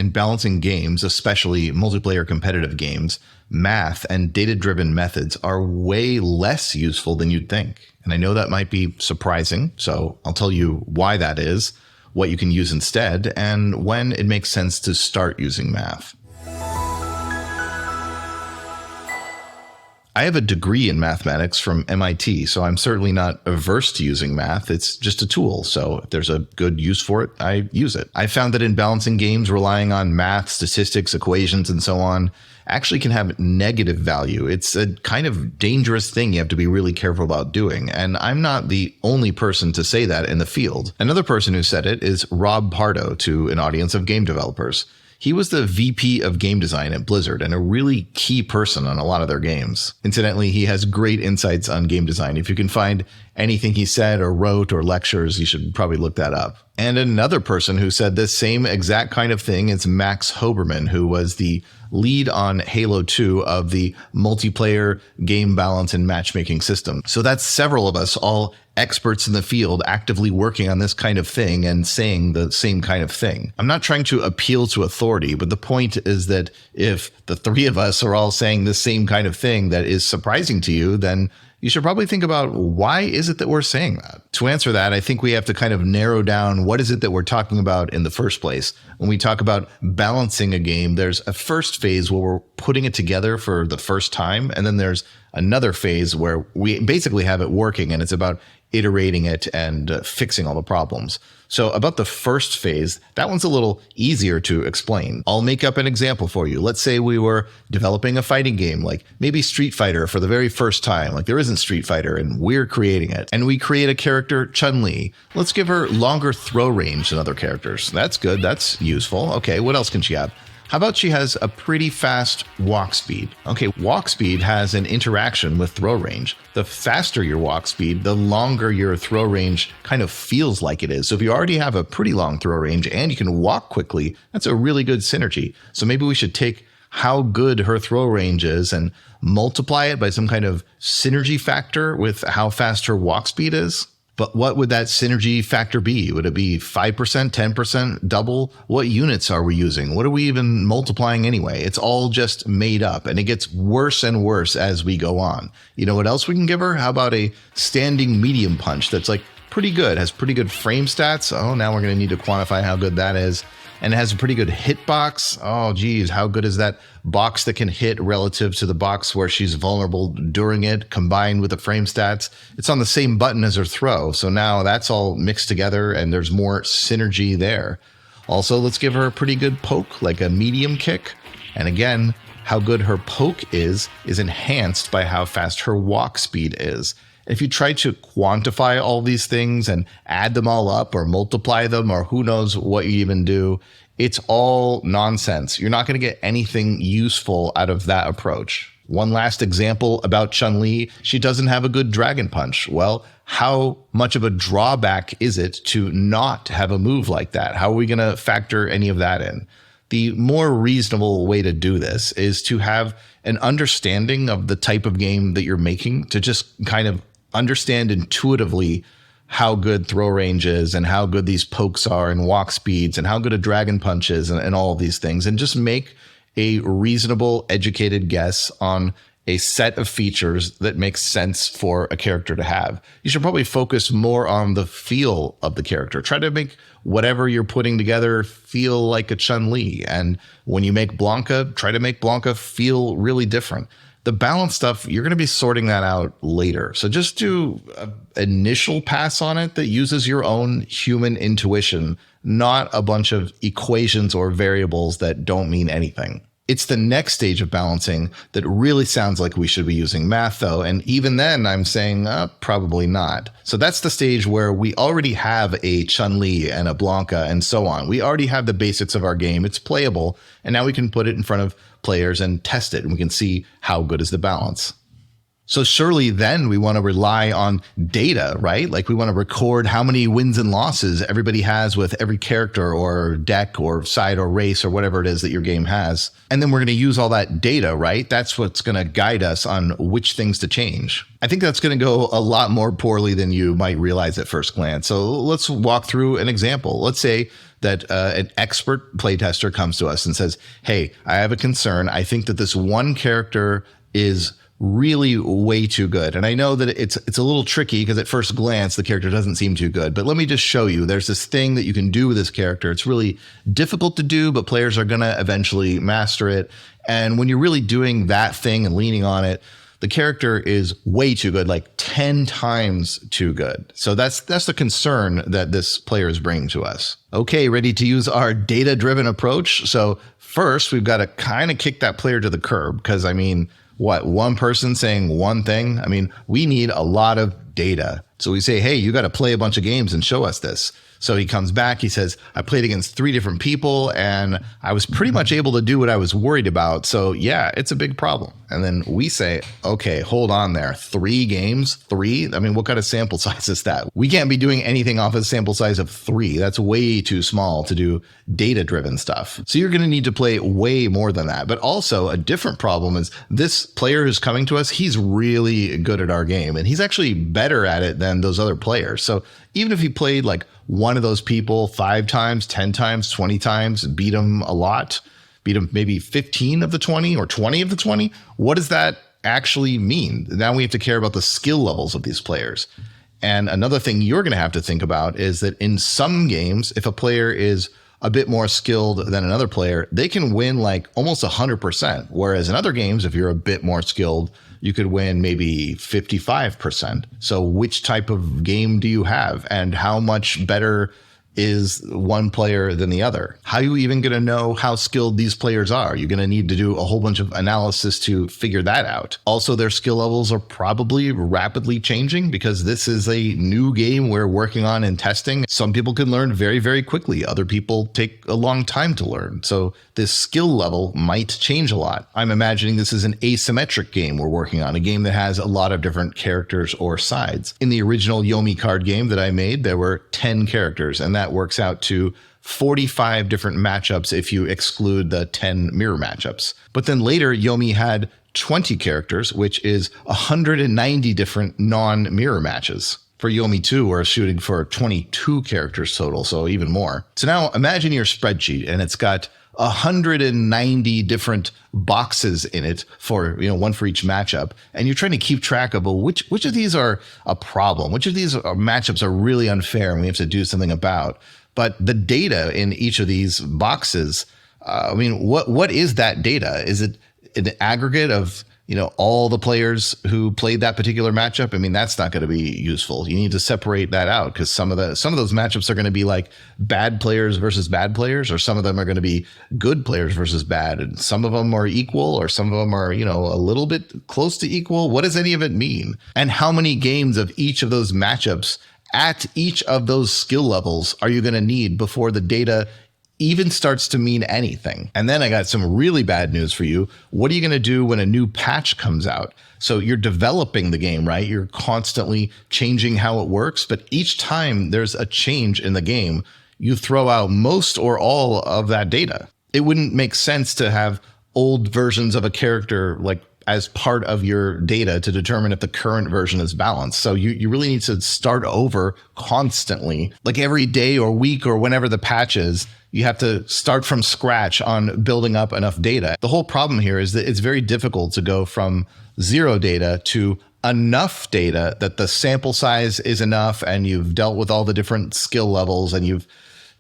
In balancing games, especially multiplayer competitive games, math and data-driven methods are way less useful than you'd think. And I know that might be surprising, so I'll tell you why that is, what you can use instead, and when it makes sense to start using math. I have a degree in mathematics from MIT, so I'm certainly not averse to using math. It's just a tool, so if there's a good use for it, I use it. I found that in balancing games, relying on math, statistics, equations, and so on actually can have negative value. It's a kind of dangerous thing you have to be really careful about doing, and I'm not the only person to say that in the field. Another person who said it is Rob Pardo to an audience of game developers. He was the VP of game design at Blizzard and a really key person on a lot of their games. Incidentally, he has great insights on game design. If you can find anything he said or wrote or lectures, you should probably look that up. And another person who said this same exact kind of thing is Max Hoberman, who was the lead on Halo 2 of the multiplayer game balance and matchmaking system. So that's several of us, all experts in the field, actively working on this kind of thing and saying the same kind of thing. I'm not trying to appeal to authority, but the point is that if the three of us are all saying the same kind of thing that is surprising to you, then you should probably think about why is it that we're saying that? To answer that, I think we have to kind of narrow down what is it that we're talking about in the first place. When we talk about balancing a game, there's a first phase where we're putting it together for the first time. And then there's another phase where we basically have it working and it's about iterating it and fixing all the problems. So about the first phase, that one's a little easier to explain. I'll make up an example for you. Let's say we were developing a fighting game, like maybe Street Fighter for the very first time. Like there isn't Street Fighter and we're creating it. And we create a character, Chun-Li. Let's give her longer throw range than other characters. That's good. That's useful. Okay, what else can she have? How about she has a pretty fast walk speed? Okay, walk speed has an interaction with throw range. The faster your walk speed, the longer your throw range kind of feels like it is. So if you already have a pretty long throw range and you can walk quickly, that's a really good synergy. So maybe we should take how good her throw range is and multiply it by some kind of synergy factor with how fast her walk speed is. But what would that synergy factor be? Would it be 5%, 10%, double? What units are we using? What are we even multiplying anyway? It's all just made up, and it gets worse and worse as we go on. You know what else we can give her? How about a standing medium punch that's like pretty good, has pretty good frame stats? Oh, now we're going to need to quantify how good that is. And it has a pretty good hitbox. Oh, geez, how good is that box that can hit relative to the box where she's vulnerable during it, combined with the frame stats? It's on the same button as her throw. So now that's all mixed together and there's more synergy there. Also, let's give her a pretty good poke, like a medium kick. And again, how good her poke is enhanced by how fast her walk speed is. If you try to quantify all these things and add them all up or multiply them or who knows what you even do, it's all nonsense. You're not going to get anything useful out of that approach. One last example about Chun-Li, she doesn't have a good dragon punch. Well, how much of a drawback is it to not have a move like that? How are we going to factor any of that in? The more reasonable way to do this is to have an understanding of the type of game that you're making, to just kind of understand intuitively how good throw range is and how good these pokes are and walk speeds and how good a dragon punch is and all of these things, and just make a reasonable, educated guess on a set of features that makes sense for a character to have. You should probably focus more on the feel of the character. Try to make whatever you're putting together feel like a Chun-Li. And when you make Blanca, try to make Blanca feel really different. The balance stuff, you're going to be sorting that out later. So just do an initial pass on it that uses your own human intuition, not a bunch of equations or variables that don't mean anything. It's the next stage of balancing that really sounds like we should be using math, though. And even then, I'm saying probably not. So that's the stage where we already have a Chun-Li and a Blanca and so on. We already have the basics of our game. It's playable. And now we can put it in front of players and test it. And we can see how good is the balance. So surely then we want to rely on data, right? Like we want to record how many wins and losses everybody has with every character or deck or side or race or whatever it is that your game has. And then we're going to use all that data, right? That's what's going to guide us on which things to change. I think that's going to go a lot more poorly than you might realize at first glance. So let's walk through an example. Let's say that an expert playtester comes to us and says, hey, I have a concern. I think that this one character is really way too good. And I know that it's a little tricky because at first glance, the character doesn't seem too good. But let me just show you. There's this thing that you can do with this character. It's really difficult to do, but players are going to eventually master it. And when you're really doing that thing and leaning on it, the character is way too good, like 10 times too good. So that's the concern that this player is bringing to us. Okay, ready to use our data-driven approach? So first, we've got to kind of kick that player to the curb because, I mean, what, one person saying one thing? I mean, we need a lot of data. So we say, hey, you got to play a bunch of games and show us this. So he comes back, he says, I played against 3 different people and I was pretty much able to do what I was worried about. So yeah, it's a big problem. And then we say, okay, hold on there. 3 games, 3? I mean, what kind of sample size is that? We can't be doing anything off a sample size of 3. That's way too small to do data-driven stuff. So you're going to need to play way more than that. But also a different problem is this player who's coming to us, he's really good at our game and he's actually better at it than those other players. So even if he played like one of those people 5 times, 10 times, 20 times, beat him a lot, beat him maybe 15 of the 20 or 20 of the 20, what does that actually mean? Now we have to care about the skill levels of these players. And another thing you're going to have to think about is that in some games, if a player is a bit more skilled than another player, they can win like almost 100%. Whereas in other games, if you're a bit more skilled, you could win maybe 55%. So which type of game do you have and how much better is one player than the other? How are you even going to know how skilled these players are? You're going to need to do a whole bunch of analysis to figure that out. Also, their skill levels are probably rapidly changing because this is a new game we're working on and testing. Some people can learn very, very quickly. Other people take a long time to learn. So this skill level might change a lot. I'm imagining this is an asymmetric game we're working on, a game that has a lot of different characters or sides. In the original YOMI card game that I made, there were 10 characters, and that works out to 45 different matchups if you exclude the 10 mirror matchups. But then later, YOMI had 20 characters, which is 190 different non-mirror matches. For YOMI 2, we're shooting for 22 characters total, so even more. So now imagine your spreadsheet, and it's got 190 different boxes in it for, one for each matchup. And you're trying to keep track of, well, which of these are a problem? Which of these matchups are really unfair and we have to do something about? But the data in each of these boxes, what is that data? Is it an aggregate of, all the players who played that particular matchup? I mean, that's not going to be useful. You need to separate that out because some of those matchups are going to be like bad players versus bad players, or some of them are going to be good players versus bad. And some of them are equal, or some of them are, a little bit close to equal. What does any of it mean? And how many games of each of those matchups at each of those skill levels are you going to need before the data even starts to mean anything? And then I got some really bad news for you. What are you going to do when a new patch comes out? So you're developing the game, right? You're constantly changing how it works, but each time there's a change in the game, you throw out most or all of that data. It wouldn't make sense to have old versions of a character like as part of your data to determine if the current version is balanced. So you really need to start over constantly, like every day or week or whenever the patch is. You have to start from scratch on building up enough data. The whole problem here is that it's very difficult to go from 0 data to enough data that the sample size is enough and you've dealt with all the different skill levels and you've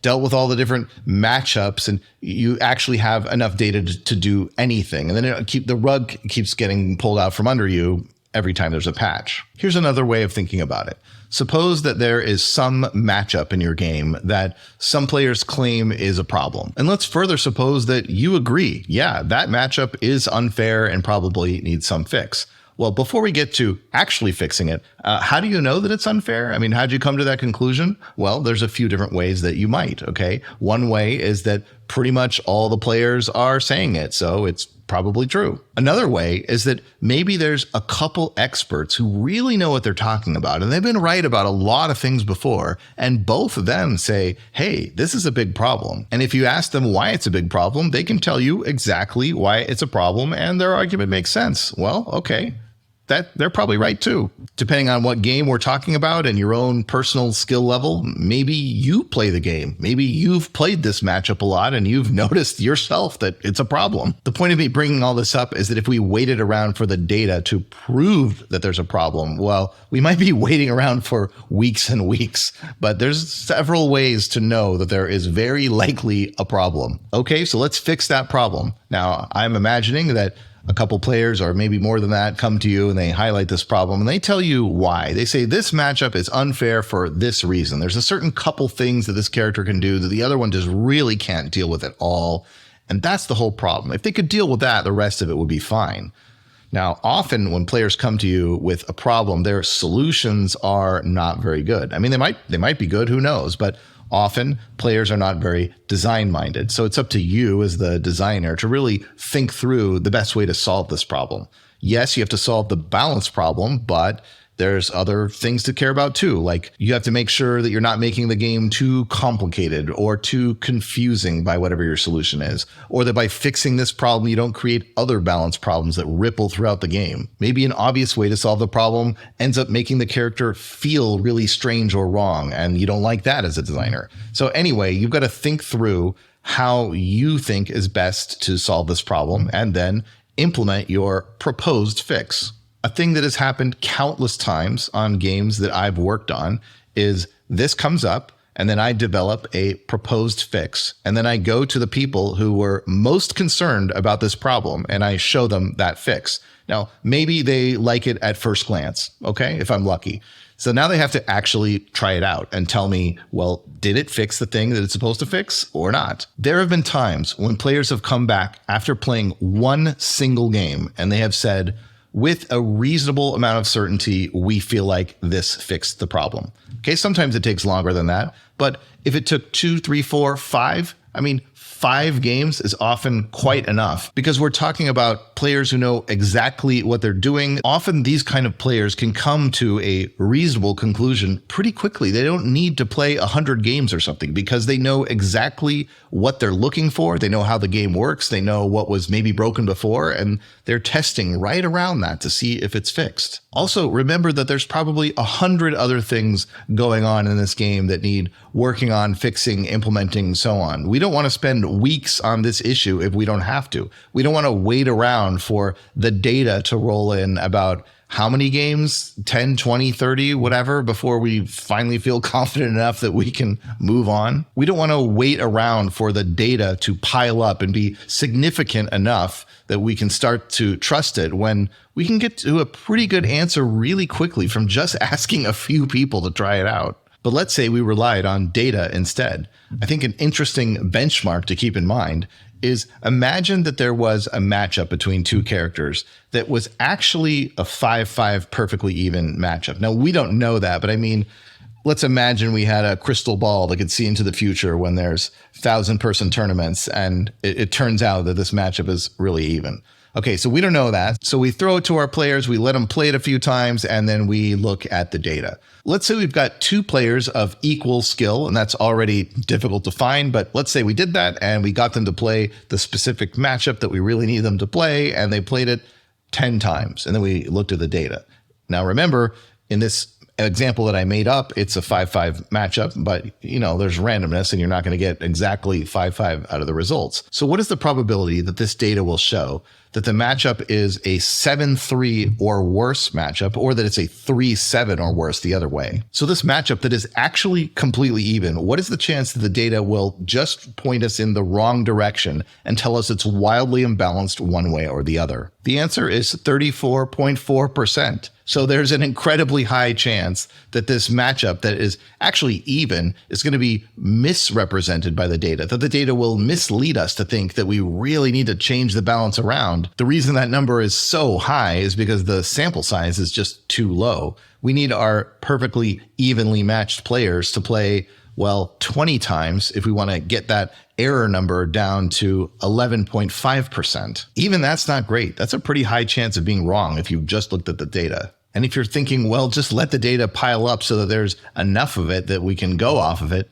dealt with all the different matchups and you actually have enough data to do anything. And then the rug keeps getting pulled out from under you every time there's a patch. Here's another way of thinking about it. Suppose that there is some matchup in your game that some players claim is a problem. And let's further suppose that you agree, yeah, that matchup is unfair and probably needs some fix. Well, before we get to actually fixing it, how do you know that it's unfair? How'd you come to that conclusion? Well, there's a few different ways that you might, okay? One way is that pretty much all the players are saying it, so it's probably true. Another way is that maybe there's a couple experts who really know what they're talking about, and they've been right about a lot of things before, and both of them say, hey, this is a big problem. And if you ask them why it's a big problem, they can tell you exactly why it's a problem, and their argument makes sense. Well, okay. That they're probably right too. Depending on what game we're talking about and your own personal skill level, maybe you play the game. Maybe you've played this matchup a lot and you've noticed yourself that it's a problem. The point of me bringing all this up is that if we waited around for the data to prove that there's a problem, well, we might be waiting around for weeks and weeks, but there's several ways to know that there is very likely a problem. Okay, so let's fix that problem. Now, I'm imagining that a couple players, or maybe more than that, come to you and they highlight this problem and they tell you why. They say this matchup is unfair for this reason. There's a certain couple things that this character can do that the other one just really can't deal with at all. And that's the whole problem. If they could deal with that, the rest of it would be fine. Now, often when players come to you with a problem, their solutions are not very good. I mean, they might be good, who knows, but often players are not very design-minded. So it's up to you as the designer to really think through the best way to solve this problem. Yes, you have to solve the balance problem, but there's other things to care about too. Like you have to make sure that you're not making the game too complicated or too confusing by whatever your solution is, or that by fixing this problem, you don't create other balance problems that ripple throughout the game. Maybe an obvious way to solve the problem ends up making the character feel really strange or wrong, and you don't like that as a designer. So anyway, you've got to think through how you think is best to solve this problem and then implement your proposed fix. A thing that has happened countless times on games that I've worked on is this comes up and then I develop a proposed fix. And then I go to the people who were most concerned about this problem and I show them that fix. Now, maybe they like it at first glance, okay, if I'm lucky. So now they have to actually try it out and tell me, well, did it fix the thing that it's supposed to fix or not? There have been times when players have come back after playing one single game and they have said, with a reasonable amount of certainty, we feel like this fixed the problem. Okay, sometimes it takes longer than that, but if it took 2, 3, 4, 5, 5 games is often quite enough because we're talking about players who know exactly what they're doing. Often these kind of players can come to a reasonable conclusion pretty quickly. They don't need to play 100 games or something because they know exactly what they're looking for. They know how the game works. They know what was maybe broken before, and they're testing right around that to see if it's fixed. Also, remember that there's probably 100 other things going on in this game that need working on, fixing, implementing, so on. We don't want to spend weeks on this issue if we don't have to. We don't want to wait around for the data to roll in about how many games, 10, 20, 30, whatever, before we finally feel confident enough that we can move on. We don't want to wait around for the data to pile up and be significant enough that we can start to trust it when we can get to a pretty good answer really quickly from just asking a few people to try it out. But let's say we relied on data instead. I think an interesting benchmark to keep in mind is imagine that there was a matchup between two characters that was actually a 5-5 perfectly even matchup. Now, we don't know that, but I mean, let's imagine we had a crystal ball that could see into the future when there's 1,000-person tournaments, and it turns out that this matchup is really even. Okay, so we don't know that. So we throw it to our players, we let them play it a few times, and then we look at the data. Let's say we've got two players of equal skill, and that's already difficult to find, but let's say we did that and we got them to play the specific matchup that we really need them to play, and they played it 10 times, and then we looked at the data. Now remember, in this example that I made up, it's a 5-5 matchup, but there's randomness and you're not going to get exactly 5-5 out of the results. So what is the probability that this data will show that the matchup is a 7-3 or worse matchup, or that it's a 3-7 or worse the other way? So this matchup that is actually completely even, what is the chance that the data will just point us in the wrong direction and tell us it's wildly imbalanced one way or the other? The answer is 34.4%. So there's an incredibly high chance that this matchup that is actually even is going to be misrepresented by the data, that the data will mislead us to think that we really need to change the balance around. The reason that number is so high is because the sample size is just too low. We need our perfectly evenly matched players to play 20 times if we want to get that error number down to 11.5%. Even that's not great. That's a pretty high chance of being wrong if you've just looked at the data. And if you're thinking, well, just let the data pile up so that there's enough of it that we can go off of it,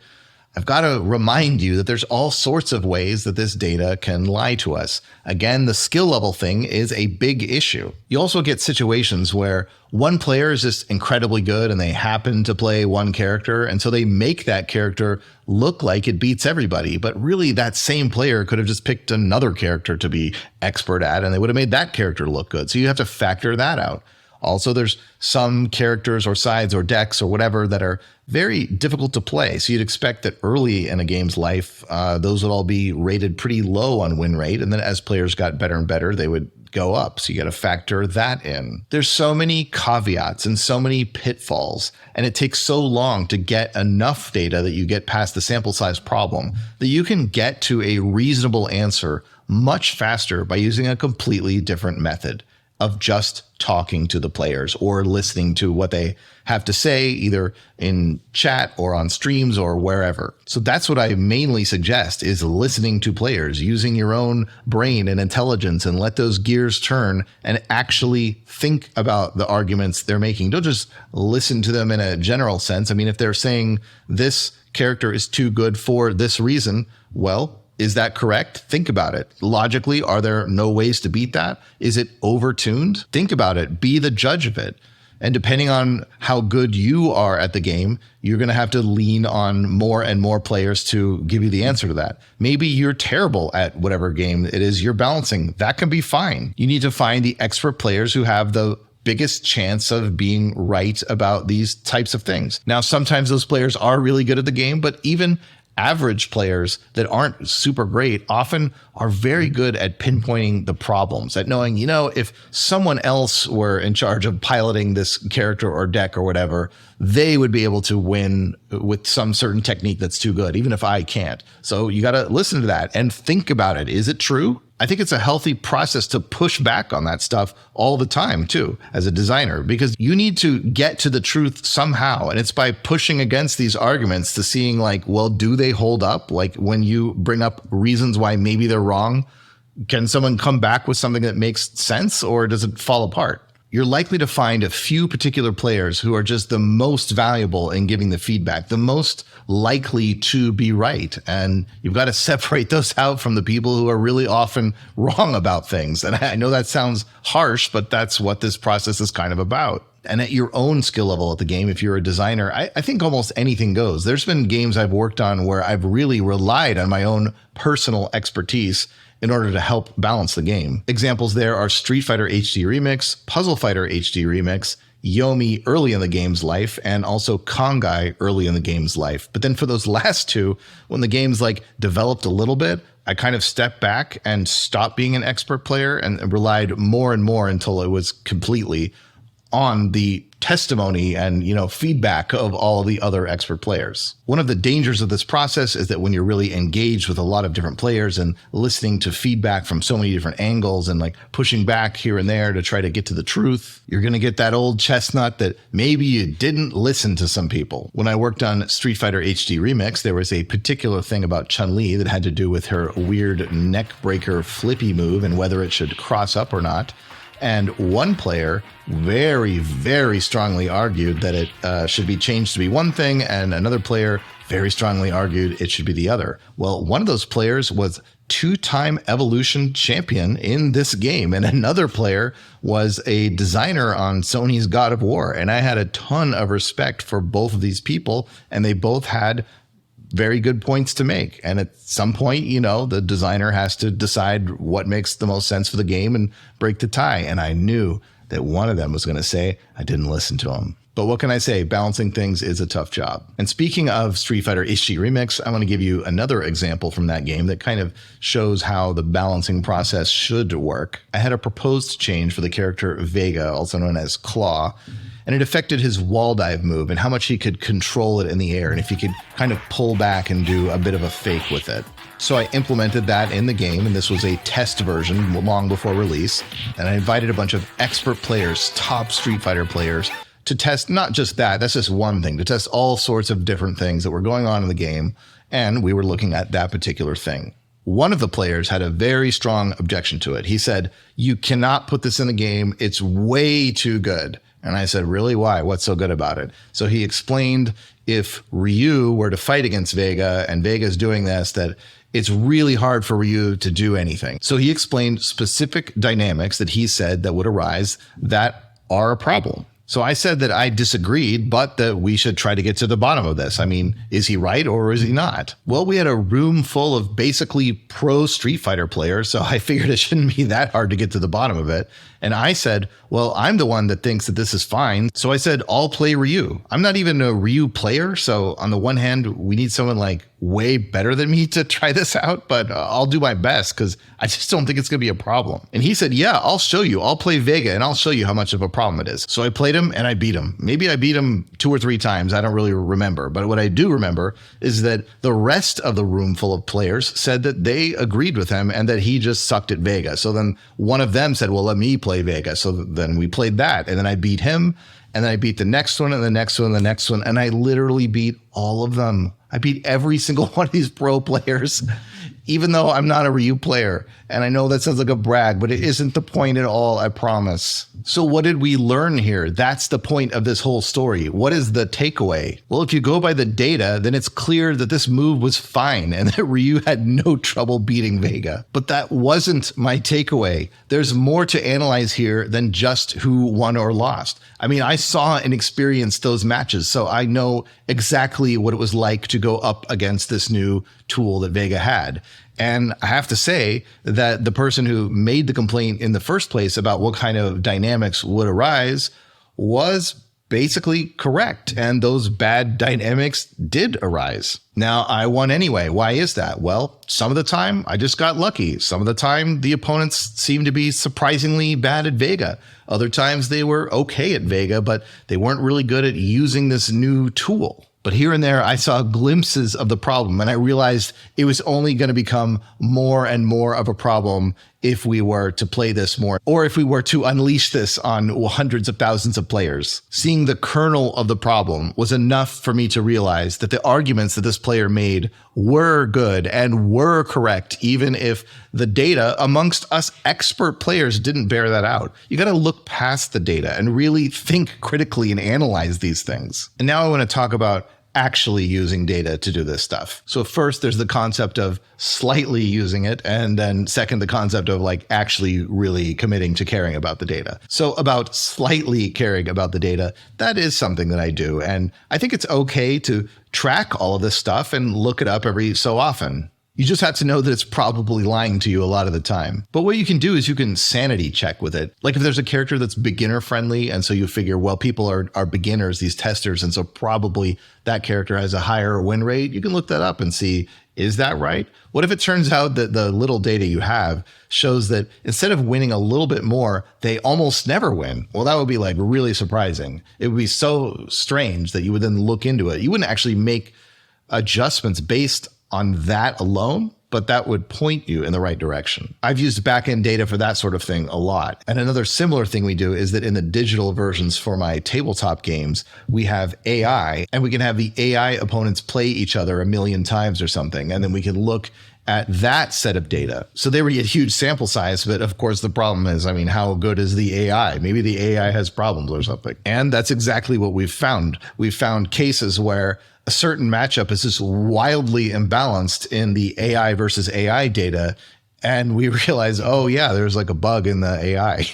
I've got to remind you that there's all sorts of ways that this data can lie to us. Again, the skill level thing is a big issue. You also get situations where one player is just incredibly good and they happen to play one character, and so they make that character look like it beats everybody. But really, that same player could have just picked another character to be expert at, and they would have made that character look good. So you have to factor that out. Also, there's some characters or sides or decks or whatever that are very difficult to play. So you'd expect that early in a game's life, those would all be rated pretty low on win rate. And then as players got better and better, they would go up. So you got to factor that in. There's so many caveats and so many pitfalls, and it takes so long to get enough data that you get past the sample size problem that you can get to a reasonable answer much faster by using a completely different method of just talking to the players or listening to what they have to say, either in chat or on streams or wherever. So that's what I mainly suggest, is listening to players, using your own brain and intelligence, and let those gears turn and actually think about the arguments they're making. Don't just listen to them in a general sense. I mean, if they're saying this character is too good for this reason, well, is that correct? Think about it. Logically, are there no ways to beat that? Is it overtuned? Think about it. Be the judge of it. And depending on how good you are at the game, you're going to have to lean on more and more players to give you the answer to that. Maybe you're terrible at whatever game it is you're balancing. That can be fine. You need to find the expert players who have the biggest chance of being right about these types of things. Now, sometimes those players are really good at the game, but even average players that aren't super great often are very good at pinpointing the problems, at knowing, if someone else were in charge of piloting this character or deck or whatever, they would be able to win with some certain technique that's too good, even if I can't. So you got to listen to that and think about it. Is it true? I think it's a healthy process to push back on that stuff all the time, too, as a designer, because you need to get to the truth somehow. And it's by pushing against these arguments to seeing well, do they hold up? Like when you bring up reasons why maybe they're wrong, can someone come back with something that makes sense, or does it fall apart? You're likely to find a few particular players who are just the most valuable in giving the feedback, the most likely to be right. And you've got to separate those out from the people who are really often wrong about things. And I know that sounds harsh, but that's what this process is kind of about. And at your own skill level at the game, if you're a designer, I think almost anything goes. There's been games I've worked on where I've really relied on my own personal expertise in order to help balance the game. Examples there are Street Fighter HD Remix, Puzzle Fighter HD Remix, YOMI early in the game's life, and also Kongai early in the game's life. But then for those last two, when the game's developed a little bit, I kind of stepped back and stopped being an expert player and relied more and more until it was completely on the testimony and feedback of all of the other expert players. One of the dangers of this process is that when you're really engaged with a lot of different players and listening to feedback from so many different angles and pushing back here and there to try to get to the truth, you're going to get that old chestnut that maybe you didn't listen to some people. When I worked on Street Fighter HD Remix, there was a particular thing about Chun-Li that had to do with her weird neck breaker flippy move and whether it should cross up or not. And one player very, very strongly argued that it should be changed to be one thing, and another player very strongly argued it should be the other. Well, one of those players was two-time Evolution champion in this game, and another player was a designer on Sony's God of War. And I had a ton of respect for both of these people, and they both had very good points to make. And at some point, the designer has to decide what makes the most sense for the game and break the tie. And I knew that one of them was going to say, I didn't listen to him. But what can I say? Balancing things is a tough job. And speaking of Street Fighter HD Remix, I want to give you another example from that game that kind of shows how the balancing process should work. I had a proposed change for the character Vega, also known as Claw, and it affected his wall dive move and how much he could control it in the air and if he could kind of pull back and do a bit of a fake with it. So I implemented that in the game, and this was a test version long before release. And I invited a bunch of expert players, top Street Fighter players, to test not just that, that's just one thing, to test all sorts of different things that were going on in the game and we were looking at that particular thing. One of the players had a very strong objection to it. He said, "You cannot put this in the game. It's way too good." And I said, "Really? Why? What's so good about it?" So he explained if Ryu were to fight against Vega and Vega's doing this, that it's really hard for Ryu to do anything. So he explained specific dynamics that he said that would arise that are a problem. So I said that I disagreed, but that we should try to get to the bottom of this. I mean, is he right or is he not? Well, we had a room full of basically pro Street Fighter players, so I figured it shouldn't be that hard to get to the bottom of it. And I said, well, I'm the one that thinks that this is fine. So I said, I'll play Ryu. I'm not even a Ryu player. So on the one hand, we need someone like way better than me to try this out, but I'll do my best because I just don't think it's going to be a problem. And he said, yeah, I'll show you. I'll play Vega and I'll show you how much of a problem it is. So I played him and I beat him. Maybe I beat him 2 or 3 times. I don't really remember. But what I do remember is that the rest of the room full of players said that they agreed with him and that he just sucked at Vega. So then one of them said, well, let me play Vega. So then we played that and then I beat him and then I beat the next one and the next one and the next one. And I literally beat all of them. I beat every single one of these pro players, even though I'm not a Ryu player. And I know that sounds like a brag, but it isn't the point at all, I promise. So what did we learn here? That's the point of this whole story. What is the takeaway? Well, if you go by the data, then it's clear that this move was fine and that Ryu had no trouble beating Vega. But that wasn't my takeaway. There's more to analyze here than just who won or lost. I mean, I saw and experienced those matches, so I know exactly what it was like to go up against this new tool that Vega had. And I have to say that the person who made the complaint in the first place about what kind of dynamics would arise was basically correct. And those bad dynamics did arise. Now, I won anyway. Why is that? Well, some of the time I just got lucky. Some of the time the opponents seemed to be surprisingly bad at Vega. Other times they were okay at Vega, but they weren't really good at using this new tool. But here and there, I saw glimpses of the problem, and I realized it was only going to become more and more of a problem if we were to play this more, or if we were to unleash this on hundreds of thousands of players. Seeing the kernel of the problem was enough for me to realize that the arguments that this player made were good and were correct, even if the data amongst us expert players didn't bear that out. You got to look past the data and really think critically and analyze these things. And now I want to talk about actually using data to do this stuff. So first, there's the concept of slightly using it. And then second, the concept of like actually really committing to caring about the data. So about slightly caring about the data, that is something that I do. And I think it's okay to track all of this stuff and look it up every so often. You just have to know that it's probably lying to you a lot of the time. But what you can do is you can sanity check with it. Like if there's a character that's beginner friendly, and so you figure, well, people are beginners, these testers, and so probably that character has a higher win rate, you can look that up and see, is that right? What if it turns out that the little data you have shows that instead of winning a little bit more, they almost never win? Well, that would be like really surprising. It would be so strange that you would then look into it. You wouldn't actually make adjustments based on that alone, but that would point you in the right direction. I've used backend data for that sort of thing a lot. And another similar thing we do is that in the digital versions for my tabletop games, we have AI, and we can have the AI opponents play each other 1 million times or something. And then we can look at that set of data. So they were a huge sample size, but of course the problem is, I mean, how good is the AI? Maybe the AI has problems or something. And that's exactly what we've found. We've found cases where a certain matchup is just wildly imbalanced in the AI versus AI data. And we realize, oh yeah, there's like a bug in the AI.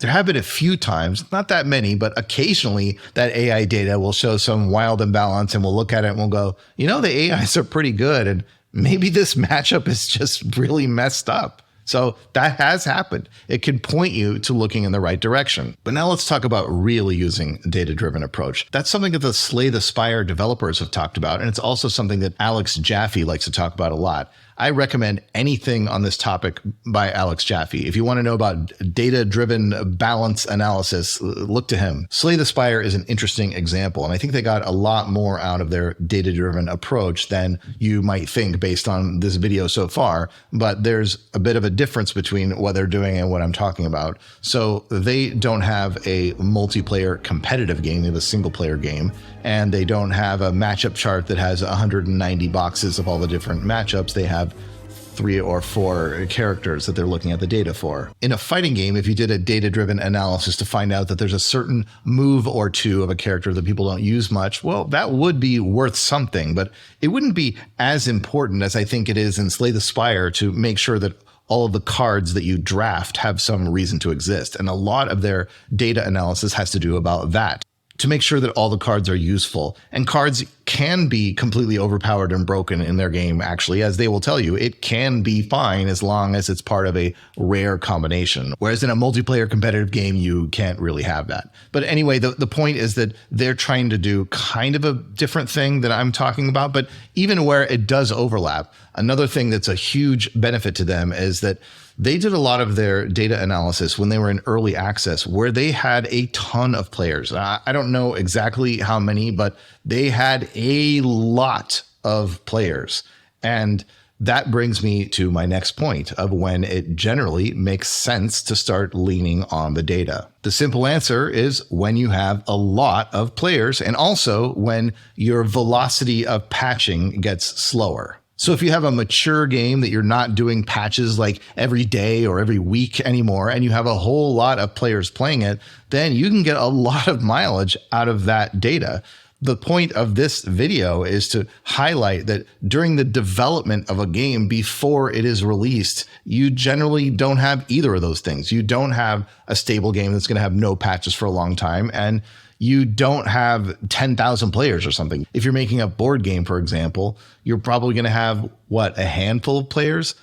There have been a few times, not that many, but occasionally that AI data will show some wild imbalance and we'll look at it and we'll go, you know, the AIs are pretty good. And maybe this matchup is just really messed up. So that has happened. It can point you to looking in the right direction. But now let's talk about really using a data-driven approach. That's something that the Slay the Spire developers have talked about, and it's also something that Alex Jaffe likes to talk about a lot. I recommend anything on this topic by Alex Jaffe. If you want to know about data-driven balance analysis, look to him. Slay the Spire is an interesting example, and I think they got a lot more out of their data-driven approach than you might think based on this video so far, but there's a bit of a difference between what they're doing and what I'm talking about. So they don't have a multiplayer competitive game, they have a single-player game, and they don't have a matchup chart that has 190 boxes of all the different matchups. They have 3 or 4 characters that they're looking at the data for. In a fighting game, if you did a data-driven analysis to find out that there's a certain move or two of a character that people don't use much, well, that would be worth something, but it wouldn't be as important as I think it is in Slay the Spire to make sure that all of the cards that you draft have some reason to exist. And a lot of their data analysis has to do about that, to make sure that all the cards are useful. And cards can be completely overpowered and broken in their game, actually, as they will tell you. It can be fine as long as it's part of a rare combination. Whereas in a multiplayer competitive game, you can't really have that. But anyway, the point is that they're trying to do kind of a different thing that I'm talking about. But even where it does overlap, another thing that's a huge benefit to them is that they did a lot of their data analysis when they were in early access, where they had a ton of players. I don't know exactly how many, but they had a lot of players. And that brings me to my next point of when it generally makes sense to start leaning on the data. The simple answer is when you have a lot of players, and also when your velocity of patching gets slower. So if you have a mature game that you're not doing patches like every day or every week anymore, and you have a whole lot of players playing it, then you can get a lot of mileage out of that data. The point of this video is to highlight that during the development of a game before it is released, you generally don't have either of those things. You don't have a stable game that's going to have no patches for a long time, and you don't have 10,000 players or something. If you're making a board game, for example, you're probably going to have, a handful of players?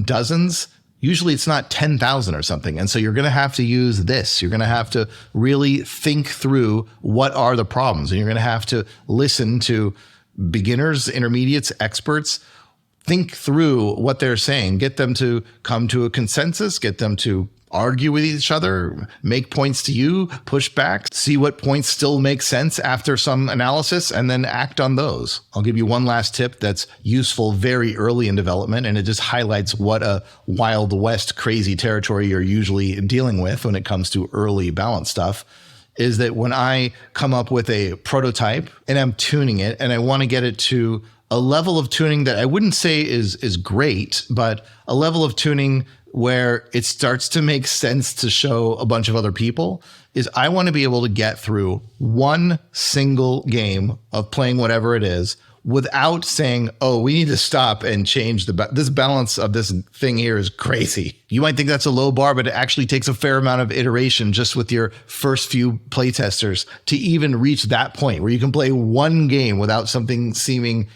Dozens? Usually it's not 10,000 or something. And so you're going to have to use this. You're going to have to really think through what are the problems. And you're going to have to listen to beginners, intermediates, experts, think through what they're saying, get them to come to a consensus, get them to argue with each other, make points to you, push back, see what points still make sense after some analysis, and then act on those. I'll give you one last tip that's useful very early in development, and it just highlights what a Wild West crazy territory you're usually dealing with when it comes to early balance stuff, is that when I come up with a prototype and I'm tuning it, and I want to get it to a level of tuning that I wouldn't say is great, but a level of tuning where it starts to make sense to show a bunch of other people, is I want to be able to get through one single game of playing whatever it is without saying, oh, we need to stop and change this balance of this thing here is crazy. You might think that's a low bar, but it actually takes a fair amount of iteration just with your first few playtesters to even reach that point where you can play one game without something seeming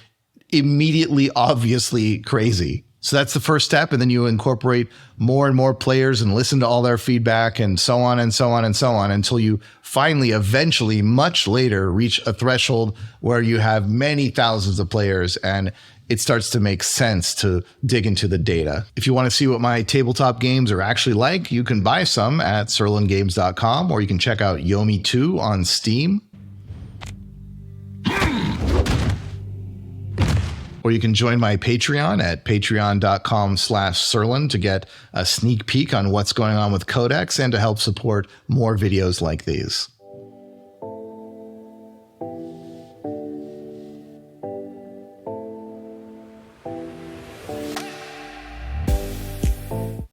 immediately obviously crazy. So that's the first step. And then you incorporate more and more players and listen to all their feedback and so on and so on and so on until you finally, eventually, much later, reach a threshold where you have many thousands of players and it starts to make sense to dig into the data. If you want to see what my tabletop games are actually like, you can buy some at sirlingames.com, or you can check out YOMI 2 on Steam. Or you can join my Patreon at patreon.com/Sirlin to get a sneak peek on what's going on with Codex and to help support more videos like these.